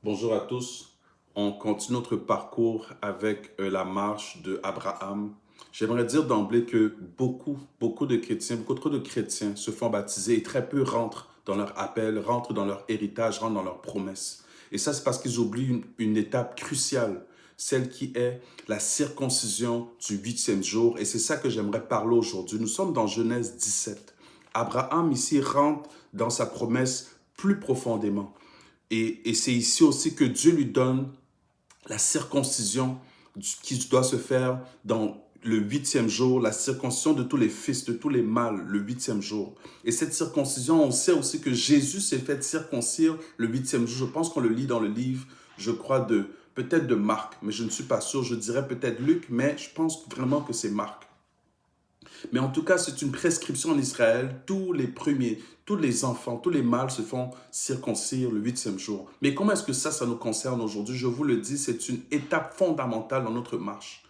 Bonjour à tous. On continue notre parcours avec la marche de Abraham. J'aimerais dire d'emblée que beaucoup de chrétiens, beaucoup trop de chrétiens se font baptiser et très peu rentrent dans leur appel, rentrent dans leur héritage, rentrent dans leurs promesses. Et ça, c'est parce qu'ils oublient une étape cruciale, celle qui est la circoncision du huitième jour. Et c'est ça que j'aimerais parler aujourd'hui. Nous sommes dans Genèse 17. Abraham ici rentre dans sa promesse plus profondément. Et c'est ici aussi que Dieu lui donne la circoncision qui doit se faire dans le huitième jour, la circoncision de tous les fils, de tous les mâles, le huitième jour. Et cette circoncision, on sait aussi que Jésus s'est fait circoncire le huitième jour. Je pense qu'on le lit dans le livre, je crois, peut-être de Marc, mais je ne suis pas sûr. Je dirais peut-être Luc, mais je pense vraiment que c'est Marc. Mais en tout cas, c'est une prescription en Israël. Tous les premiers, tous les enfants, tous les mâles se font circoncire le huitième jour. Mais comment est-ce que ça nous concerne aujourd'hui? Je vous le dis, c'est une étape fondamentale dans notre marche.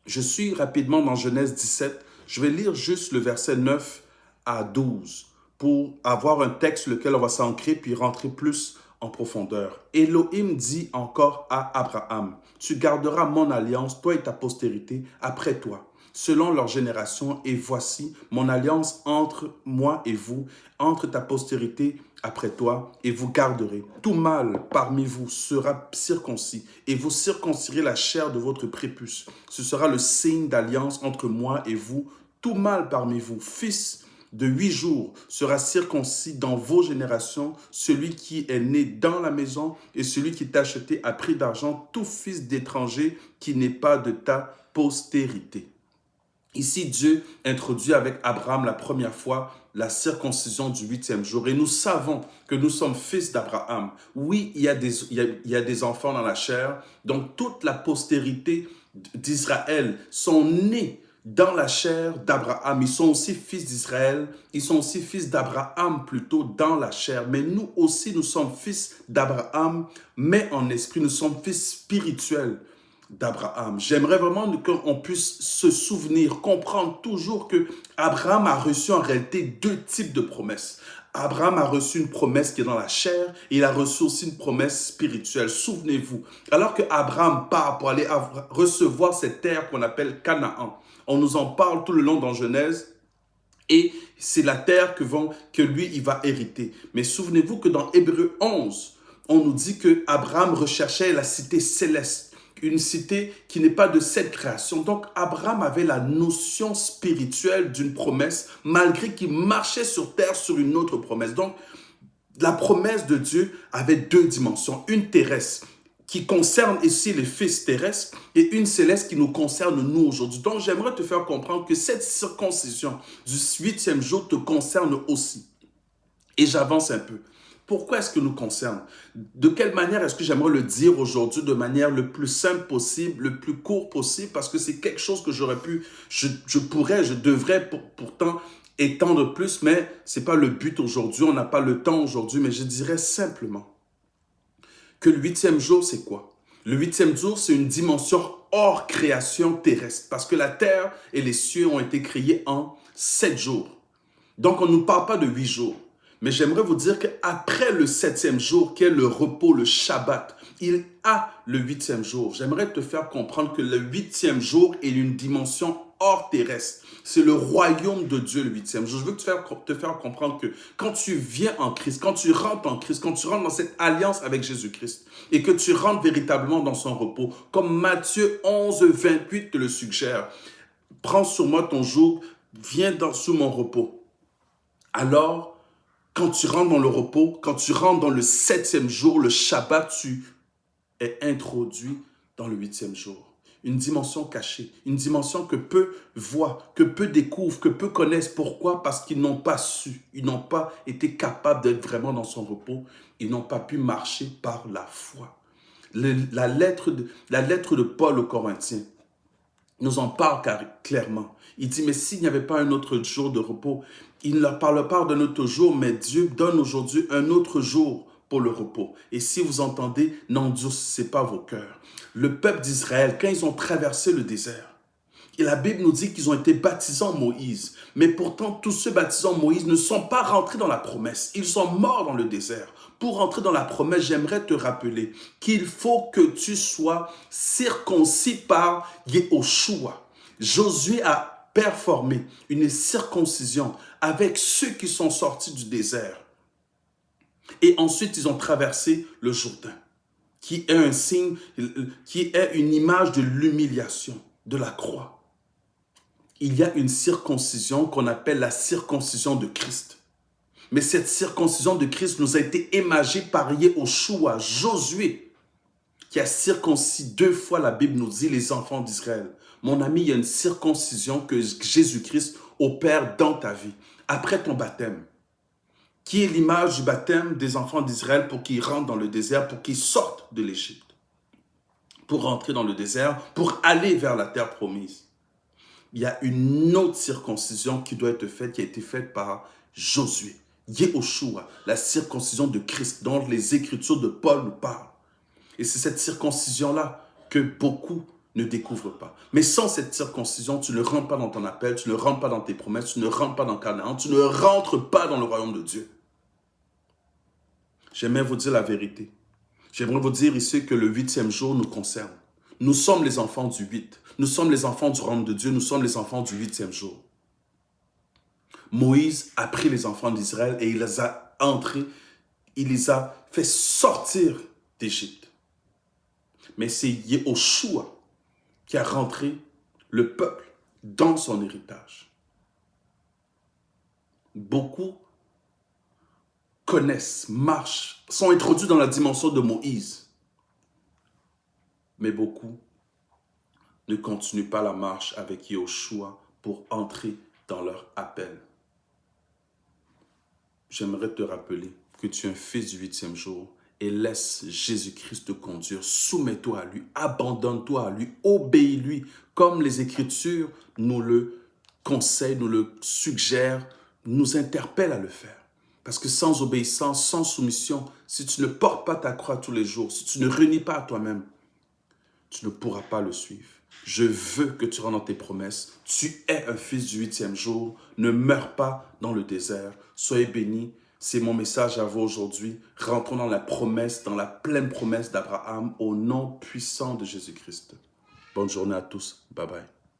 Je suis rapidement dans Genèse 17. Je vais lire juste le verset 9 à 12 pour avoir un texte lequel on va s'ancrer puis rentrer plus en profondeur. Elohim dit encore à Abraham, « Tu garderas mon alliance, toi et ta postérité, après toi, selon leur génération, et voici mon alliance entre moi et vous, entre ta postérité après toi, et vous garderez. Tout mâle parmi vous sera circoncis, et vous circoncirez la chair de votre prépuce. Ce sera le signe d'alliance entre moi et vous. Tout mâle parmi vous, fils de 8 jours, sera circoncis dans vos générations, celui qui est né dans la maison et celui qui est acheté à prix d'argent, tout fils d'étranger qui n'est pas de ta postérité. » Ici, Dieu introduit avec Abraham la première fois la circoncision du huitième jour. Et nous savons que nous sommes fils d'Abraham. Oui, il y a des enfants dans la chair. Donc, toute la postérité d'Israël sont nés dans la chair d'Abraham. Ils sont aussi fils d'Israël. Ils sont aussi fils d'Abraham plutôt dans la chair. Mais nous aussi, nous sommes fils d'Abraham, mais en esprit. Nous sommes fils spirituels d'Abraham. J'aimerais vraiment qu'on puisse se souvenir, comprendre toujours que Abraham a reçu en réalité deux types de promesses. Abraham a reçu une promesse qui est dans la chair et il a reçu aussi une promesse spirituelle. Souvenez-vous, alors que Abraham part pour aller recevoir cette terre qu'on appelle Canaan, on nous en parle tout le long dans Genèse, et c'est la terre que lui, il va hériter. Mais souvenez-vous que dans Hébreux 11, on nous dit que Abraham recherchait la cité céleste, une cité qui n'est pas de cette création. Donc Abraham avait la notion spirituelle d'une promesse, malgré qu'il marchait sur terre sur une autre promesse. Donc la promesse de Dieu avait deux dimensions, une terrestre qui concerne ici les fils terrestres et une céleste qui nous concerne nous aujourd'hui. Donc j'aimerais te faire comprendre que cette circoncision du huitième jour te concerne aussi. Et j'avance un peu. Pourquoi est-ce que nous concerne? De quelle manière est-ce que j'aimerais le dire aujourd'hui de manière le plus simple possible, le plus court possible, parce que c'est quelque chose que j'aurais pu, je devrais pourtant étendre plus, mais ce n'est pas le but aujourd'hui, on n'a pas le temps aujourd'hui, mais je dirais simplement que le huitième jour, c'est quoi? Le huitième jour, c'est une dimension hors création terrestre, parce que la terre et les cieux ont été créés en 7 jours. Donc, on ne nous parle pas de 8 jours. Mais j'aimerais vous dire qu'après le septième jour, qui est le repos, le Shabbat, il a le huitième jour. J'aimerais te faire comprendre que le huitième jour est une dimension hors terrestre. C'est le royaume de Dieu, le huitième jour. Je veux te faire comprendre que quand tu viens en Christ, quand tu rentres en Christ, quand tu rentres dans cette alliance avec Jésus-Christ et que tu rentres véritablement dans son repos, comme Matthieu 11, 28 te le suggère, prends sur moi ton joug, viens sous mon repos. Alors, quand tu rentres dans le repos, quand tu rentres dans le septième jour, le Shabbat, tu es introduit dans le huitième jour. Une dimension cachée, une dimension que peu voient, que peu découvrent, que peu connaissent. Pourquoi? Parce qu'ils n'ont pas su, ils n'ont pas été capables d'être vraiment dans son repos, ils n'ont pas pu marcher par la foi. La lettre de Paul aux Corinthiens nous en parle clairement. Il dit, mais s'il n'y avait pas un autre jour de repos, il ne leur parle pas d'un autre jour, mais Dieu donne aujourd'hui un autre jour pour le repos. Et si vous entendez, n'endurcissez pas vos cœurs. Le peuple d'Israël, quand ils ont traversé le désert, Et la Bible nous dit qu'ils ont été baptisés en Moïse. Mais pourtant, tous ceux baptisés en Moïse ne sont pas rentrés dans la promesse. Ils sont morts dans le désert. Pour rentrer dans la promesse, j'aimerais te rappeler qu'il faut que tu sois circoncis par Yehoshua. Josué a performé une circoncision avec ceux qui sont sortis du désert. Et ensuite, ils ont traversé le Jourdain, qui est un signe, qui est une image de l'humiliation, de la croix. Il y a une circoncision qu'on appelle la circoncision de Christ. Mais cette circoncision de Christ nous a été émagée par Yehoshua, Josué, qui a circoncis 2 fois, la Bible nous dit, les enfants d'Israël. Mon ami, il y a une circoncision que Jésus-Christ opère dans ta vie, après ton baptême, qui est l'image du baptême des enfants d'Israël pour qu'ils rentrent dans le désert, pour qu'ils sortent de l'Égypte, pour rentrer dans le désert, pour aller vers la terre promise. Il y a une autre circoncision qui doit être faite, qui a été faite par Josué, Yehoshua, la circoncision de Christ, dont les Écritures de Paul nous parlent. Et c'est cette circoncision-là que beaucoup ne découvrent pas. Mais sans cette circoncision, tu ne rentres pas dans ton appel, tu ne rentres pas dans tes promesses, tu ne rentres pas dans Canaan, tu ne rentres pas dans le royaume de Dieu. J'aimerais vous dire la vérité. J'aimerais vous dire ici que le 8e jour nous concerne. Nous sommes les enfants du 8. Nous sommes les enfants du royaume de Dieu. Nous sommes les enfants du 8e jour. Moïse a pris les enfants d'Israël et il les a entrés, il les a fait sortir d'Égypte. Mais c'est Yehoshua qui a rentré le peuple dans son héritage. Beaucoup connaissent, marchent, sont introduits dans la dimension de Moïse. Mais beaucoup ne continuent pas la marche avec Yehoshua pour entrer dans leur appel. J'aimerais te rappeler que tu es un fils du 8e jour et laisse Jésus-Christ te conduire. Soumets-toi à lui, abandonne-toi à lui, obéis-lui, comme les Écritures nous le conseillent, nous le suggèrent, nous interpellent à le faire. Parce que sans obéissance, sans soumission, si tu ne portes pas ta croix tous les jours, si tu ne renies pas à toi-même, tu ne pourras pas le suivre. Je veux que tu rentres dans tes promesses. Tu es un fils du 8e jour. Ne meurs pas dans le désert. Soyez bénis. C'est mon message à vous aujourd'hui. Rentrons dans la promesse, dans la pleine promesse d'Abraham, au nom puissant de Jésus-Christ. Bonne journée à tous. Bye bye.